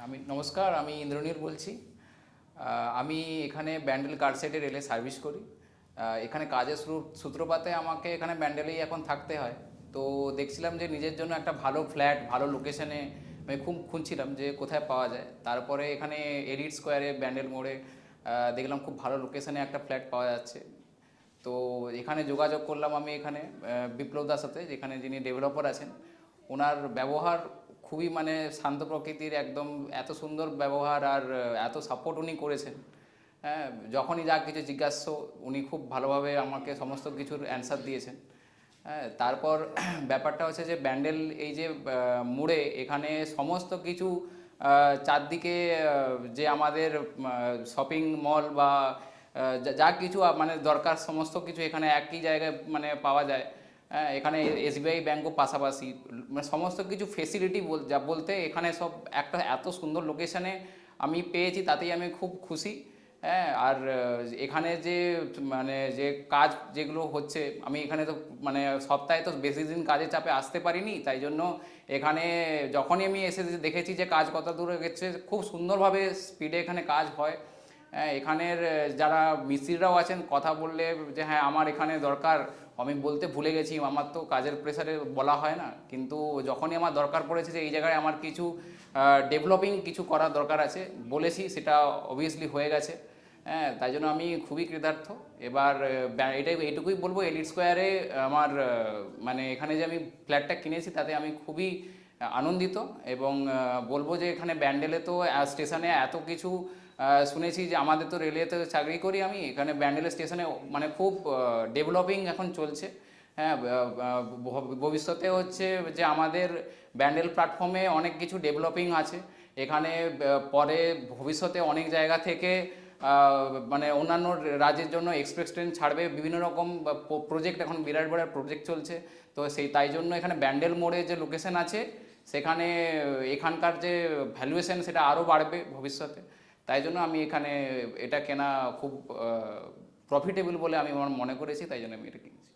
আমি নমস্কার, আমি ইন্দ্রনীল বলছি। আমি এখানে ব্যান্ডেল কার সেটে রেলে সার্ভিস করি। এখানে কাজের সূত্রপাতে আমাকে এখানে ব্যান্ডেলেই এখন থাকতে হয়। তো দেখছিলাম যে নিজের জন্য একটা ভালো ফ্ল্যাট ভালো লোকেশনে আমি খুব খুঁজছিলাম যে কোথায় পাওয়া যায়। তারপরে এখানে এডিট স্কোয়ারে ব্যান্ডেল মোড়ে দেখলাম খুব ভালো লোকেশনে একটা ফ্ল্যাট পাওয়া যাচ্ছে। তো এখানে যোগাযোগ করলাম আমি এখানে বিপ্লব দার সাথে, যেখানে যিনি ডেভেলপার আছেন। ওনার ব্যবহার খুবই মানে শান্ত প্রকৃতির, একদম এত সুন্দর ব্যবহার আর এত সাপোর্ট উনি করেছেন। হ্যাঁ, যখনই যা কিছু জিজ্ঞাসা উনি খুব ভালোভাবে আমাকে সমস্ত কিছুর অ্যান্সার দিয়েছেন। হ্যাঁ, তারপর ব্যাপারটা হচ্ছে যে ব্যান্ডেল এই যে মোড়ে এখানে সমস্ত কিছু চারদিকে যে আমাদের শপিং মল বা যা কিছু মানে দরকার সমস্ত কিছু এখানে একই জায়গায় মানে পাওয়া যায়। হ্যাঁ, এখানে এসবিআই ব্যাঙ্কও পাশাপাশি, মানে সমস্ত কিছু ফেসিলিটি যা বলতে এখানে সব একটা এত সুন্দর লোকেশানে আমি পেয়েছি, তাতেই আমি খুব খুশি। হ্যাঁ, আর এখানে যে মানে যে কাজ যেগুলো হচ্ছে, আমি এখানে তো মানে সপ্তাহে তো বেশি দিন কাজের চাপে আসতে পারিনি, তাই জন্য এখানে যখনই আমি এসে দেখেছি যে কাজ কত দূরে গেছে, খুব সুন্দরভাবে স্পিডে এখানে কাজ হয়। হ্যাঁ, এখানের যারা মিস্ত্রিরাও আছেন, কথা বললে যে হ্যাঁ আমার এখানে দরকার, আমি বলতে ভুলে গেছি, আমার তো কাজের প্রেসারে বলা হয় না, কিন্তু যখনই আমার দরকার পড়েছে যে এই জায়গায় আমার কিছু ডেভেলপিং কিছু করার দরকার আছে, বলেছি, সেটা অবভিয়াসলি হয়ে গেছে। হ্যাঁ, তাই জন্য আমি খুবই কৃতার্থ। এবার এটাই এইটুকুই বলবো, এলিট স্কোয়ারে আমার মানে এখানে যে আমি ফ্ল্যাটটা কিনেছি তাতে আমি খুবই আনন্দিত। এবং বলবো যে এখানে ব্যান্ডেলে তো স্টেশনে এত কিছু শুনেছি, যে আমাদের তো রেলওয়েতে চাকরি করি আমি, এখানে ব্যান্ডেল স্টেশনে মানে খুব ডেভেলপিং এখন চলছে। হ্যাঁ, ভবিষ্যতে হচ্ছে যে আমাদের ব্যান্ডেল প্ল্যাটফর্মে অনেক কিছু ডেভেলপিং আছে এখানে। পরে ভবিষ্যতে অনেক জায়গা থেকে মানে অন্যান্য রাজ্যের জন্য এক্সপ্রেস ট্রেন ছাড়বে, বিভিন্ন রকম প্রজেক্ট, এখন বিরাট বড় প্রজেক্ট চলছে। তো তাই জন্য এখানে ব্যান্ডেল মোড়ে যে লোকেশন আছে সেখানে এখানকার যে ভ্যালুয়েশন সেটা আরও বাড়বে ভবিষ্যতে। তাই জন্য আমি এখানে এটা কেনা খুব প্রফিটেবল বলে আমি আমার মনে করেছি, তাই জন্য আমি এটা কিনেছি।